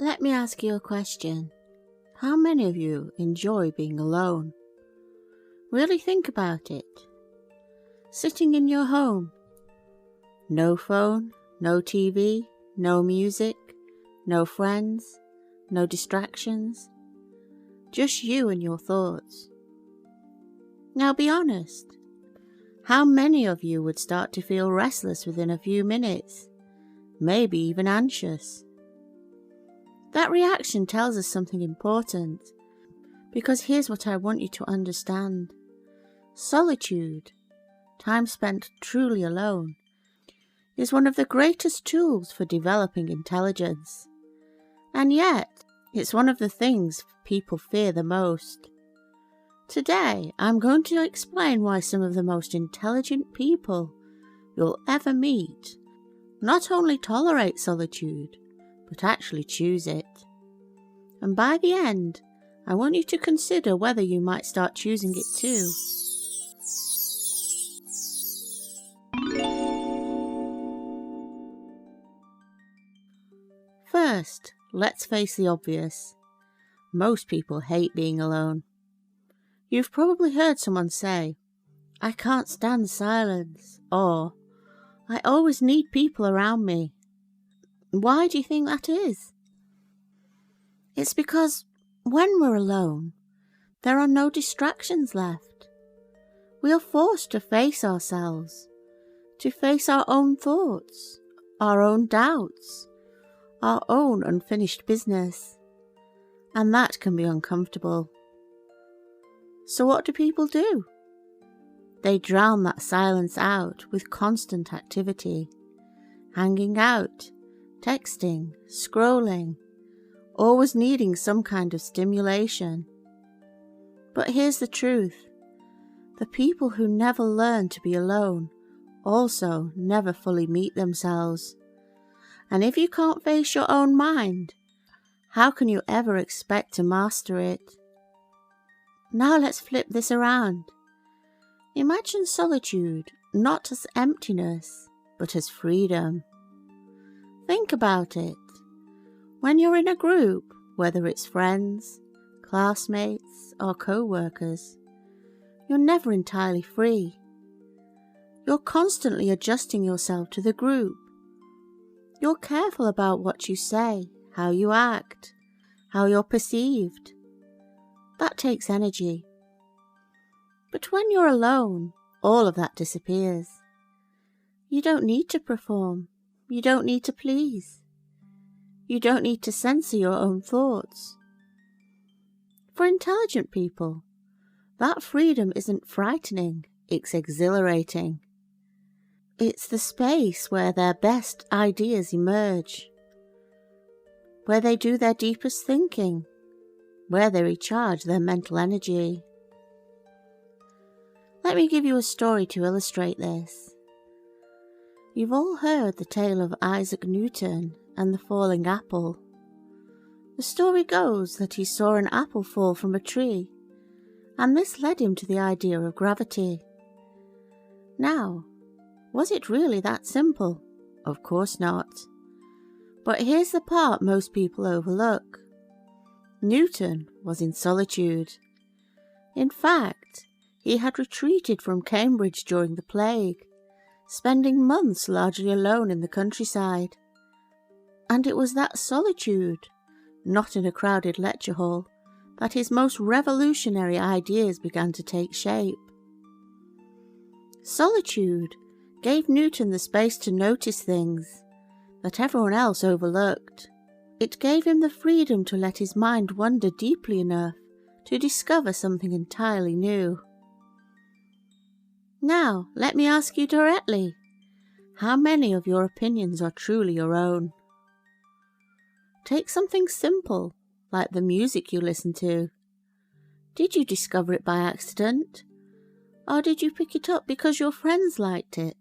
Let me ask you a question. How many of you enjoy being alone? Really think about it. Sitting in your home. No phone, no TV, no music, no friends, no distractions. Just you and your thoughts. Now be honest. How many of you would start to feel restless within a few minutes? Maybe even anxious? That reaction tells us something important, because here's what I want you to understand. Solitude, time spent truly alone, is one of the greatest tools for developing intelligence. And yet, it's one of the things people fear the most. Today, I'm going to explain why some of the most intelligent people you'll ever meet not only tolerate solitude, but actually choose it. And by the end, I want you to consider whether you might start choosing it too. First, let's face the obvious. Most people hate being alone. You've probably heard someone say, "I can't stand silence," or "I always need people around me." Why do you think that is? It's because when we're alone, there are no distractions left. We are forced to face ourselves, to face our own thoughts, our own doubts, our own unfinished business, and that can be uncomfortable. So what do people do? They drown that silence out with constant activity, hanging out, texting, scrolling, always needing some kind of stimulation. But here's the truth. The people who never learn to be alone also never fully meet themselves. And if you can't face your own mind, how can you ever expect to master it? Now let's flip this around. Imagine solitude not as emptiness, but as freedom. Think about it. When you're in a group, whether it's friends, classmates, or co-workers, you're never entirely free. You're constantly adjusting yourself to the group. You're careful about what you say, how you act, how you're perceived. That takes energy. But when you're alone, all of that disappears. You don't need to perform. You don't need to please. You don't need to censor your own thoughts. For intelligent people, that freedom isn't frightening, it's exhilarating. It's the space where their best ideas emerge, where they do their deepest thinking, where they recharge their mental energy. Let me give you a story to illustrate this. You've all heard the tale of Isaac Newton and the falling apple. The story goes that he saw an apple fall from a tree, and this led him to the idea of gravity. Now, was it really that simple? Of course not. But here's the part most people overlook. Newton was in solitude. In fact, he had retreated from Cambridge during the plague, spending months largely alone in the countryside. And it was that solitude, not in a crowded lecture hall, that his most revolutionary ideas began to take shape. Solitude gave Newton the space to notice things that everyone else overlooked. It gave him the freedom to let his mind wander deeply enough to discover something entirely new. Now, let me ask you directly, how many of your opinions are truly your own? Take something simple, like the music you listen to. Did you discover it by accident? Or did you pick it up because your friends liked it?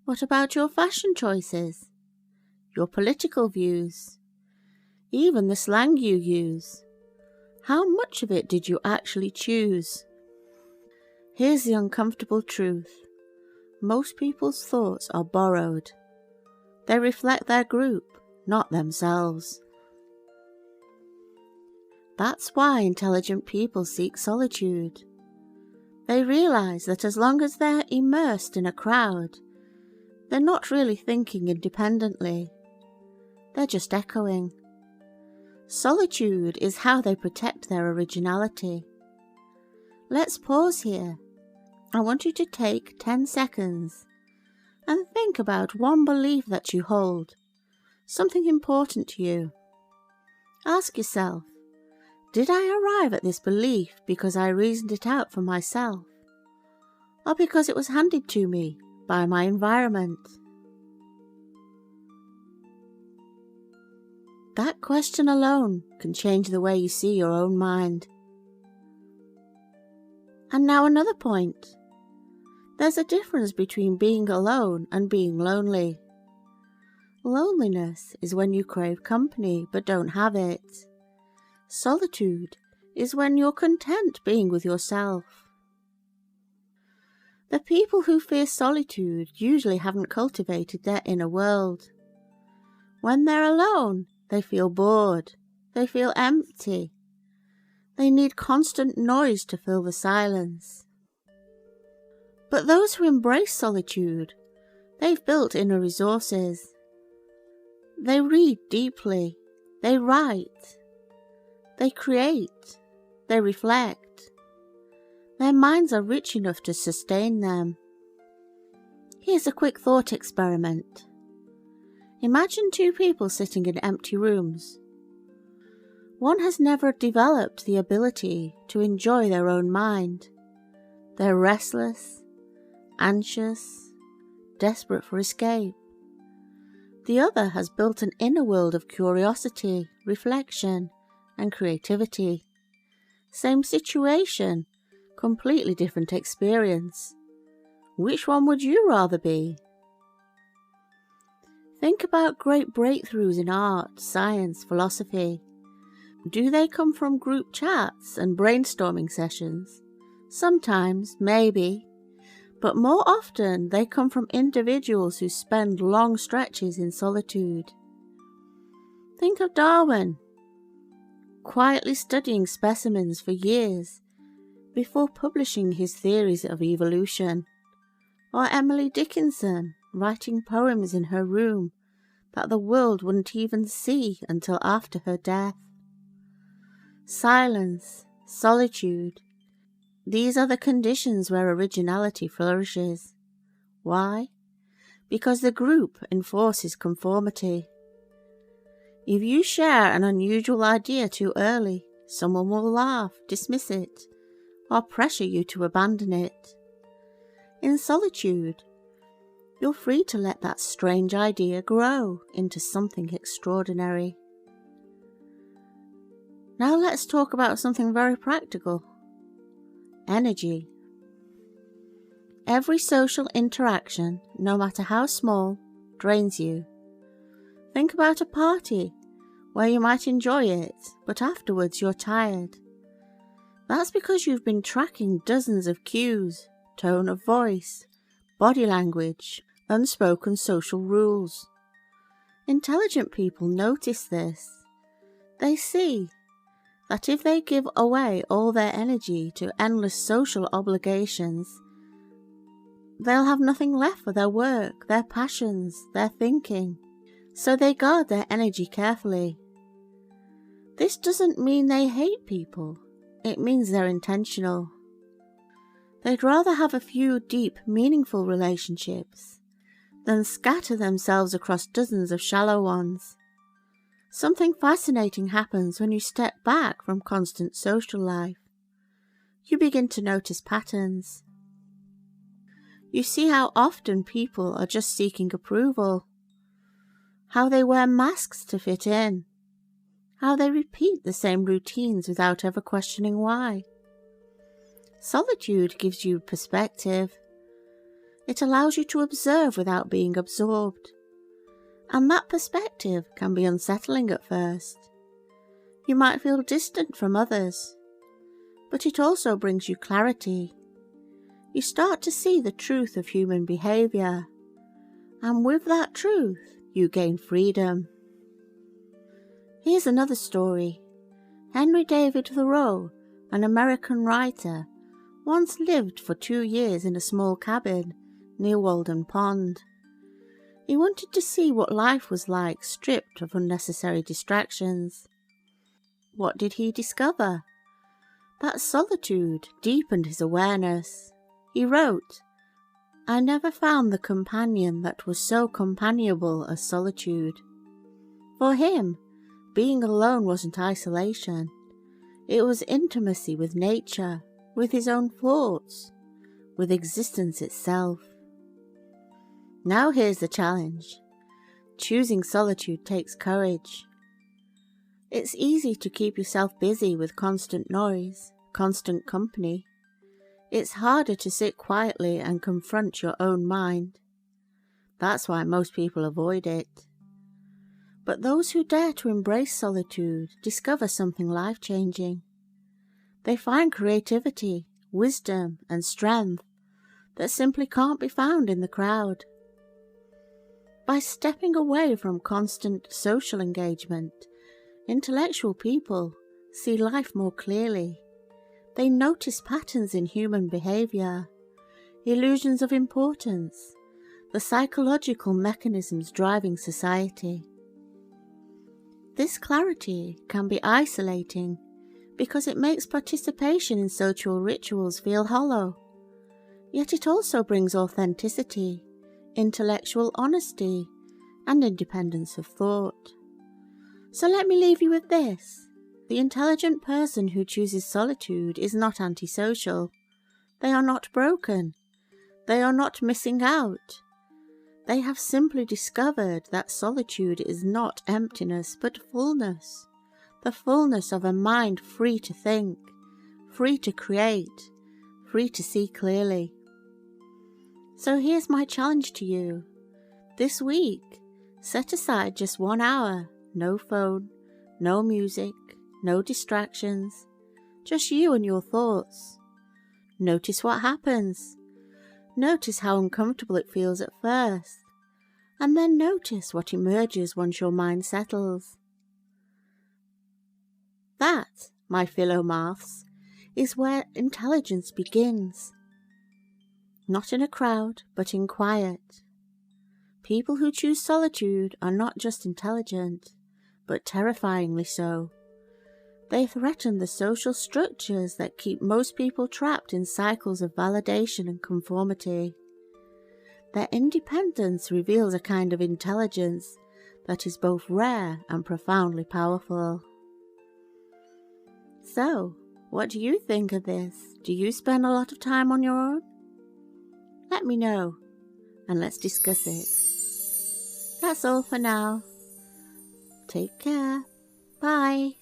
What about your fashion choices? Your political views? Even the slang you use? How much of it did you actually choose? Here's the uncomfortable truth. Most people's thoughts are borrowed. They reflect their group, not themselves. That's why intelligent people seek solitude. They realize that as long as they're immersed in a crowd, they're not really thinking independently. They're just echoing. Solitude is how they protect their originality. Let's pause here. I want you to take 10 seconds and think about one belief that you hold, something important to you. Ask yourself, did I arrive at this belief because I reasoned it out for myself, or because it was handed to me by my environment? That question alone can change the way you see your own mind. And now another point. There's a difference between being alone and being lonely. Loneliness is when you crave company but don't have it. Solitude is when you're content being with yourself. The people who fear solitude usually haven't cultivated their inner world. When they're alone, they feel bored, they feel empty. They need constant noise to fill the silence. But those who embrace solitude, they've built inner resources. They read deeply, they write, they create, they reflect. Their minds are rich enough to sustain them. Here's a quick thought experiment. Imagine two people sitting in empty rooms. One has never developed the ability to enjoy their own mind. They're restless, anxious, desperate for escape. The other has built an inner world of curiosity, reflection, and creativity. Same situation, completely different experience. Which one would you rather be? Think about great breakthroughs in art, science, philosophy. Do they come from group chats and brainstorming sessions? Sometimes, maybe, but more often they come from individuals who spend long stretches in solitude. Think of Darwin, quietly studying specimens for years before publishing his theories of evolution, or Emily Dickinson writing poems in her room that the world wouldn't even see until after her death. Silence, solitude, these are the conditions where originality flourishes. Why? Because the group enforces conformity. If you share an unusual idea too early, someone will laugh, dismiss it, or pressure you to abandon it. In solitude, you're free to let that strange idea grow into something extraordinary. Now let's talk about something very practical. Energy. Every social interaction, no matter how small, drains you. Think about a party where you might enjoy it, but afterwards you're tired. That's because you've been tracking dozens of cues, tone of voice, body language, unspoken social rules. Intelligent people notice this. They see that if they give away all their energy to endless social obligations, they'll have nothing left for their work, their passions, their thinking. So they guard their energy carefully. This doesn't mean they hate people. It means they're intentional. They'd rather have a few deep, meaningful relationships than scatter themselves across dozens of shallow ones. Something fascinating happens when you step back from constant social life. You begin to notice patterns. You see how often people are just seeking approval, how they wear masks to fit in, how they repeat the same routines without ever questioning why. Solitude gives you perspective. It allows you to observe without being absorbed. And that perspective can be unsettling at first. You might feel distant from others, but it also brings you clarity. You start to see the truth of human behaviour, and with that truth, you gain freedom. Here's another story. Henry David Thoreau, an American writer, once lived for 2 years in a small cabin near Walden Pond. He wanted to see what life was like stripped of unnecessary distractions. What did he discover? That solitude deepened his awareness. He wrote, "I never found the companion that was so companionable as solitude." For him, being alone wasn't isolation. It was intimacy with nature, with his own thoughts, with existence itself. Now here's the challenge. Choosing solitude takes courage. It's easy to keep yourself busy with constant noise, constant company. It's harder to sit quietly and confront your own mind. That's why most people avoid it. But those who dare to embrace solitude discover something life-changing. They find creativity, wisdom, and strength that simply can't be found in the crowd. By stepping away from constant social engagement, intellectual people see life more clearly. They notice patterns in human behavior, illusions of importance, the psychological mechanisms driving society. This clarity can be isolating because it makes participation in social rituals feel hollow. Yet it also brings authenticity, intellectual honesty, and independence of thought. So let me leave you with this. The intelligent person who chooses solitude is not antisocial. They are not broken. They are not missing out. They have simply discovered that solitude is not emptiness but fullness, the fullness of a mind free to think, free to create, free to see clearly. So here's my challenge to you. This week, set aside just 1 hour, no phone, no music, no distractions, just you and your thoughts. Notice what happens. Notice how uncomfortable it feels at first, and then notice what emerges once your mind settles. That, my philomaths, is where intelligence begins. Not in a crowd, but in quiet. People who choose solitude are not just intelligent, but terrifyingly so. They threaten the social structures that keep most people trapped in cycles of validation and conformity. Their independence reveals a kind of intelligence that is both rare and profoundly powerful. So, what do you think of this? Do you spend a lot of time on your own? Let me know, and let's discuss it. That's all for now. Take care. Bye.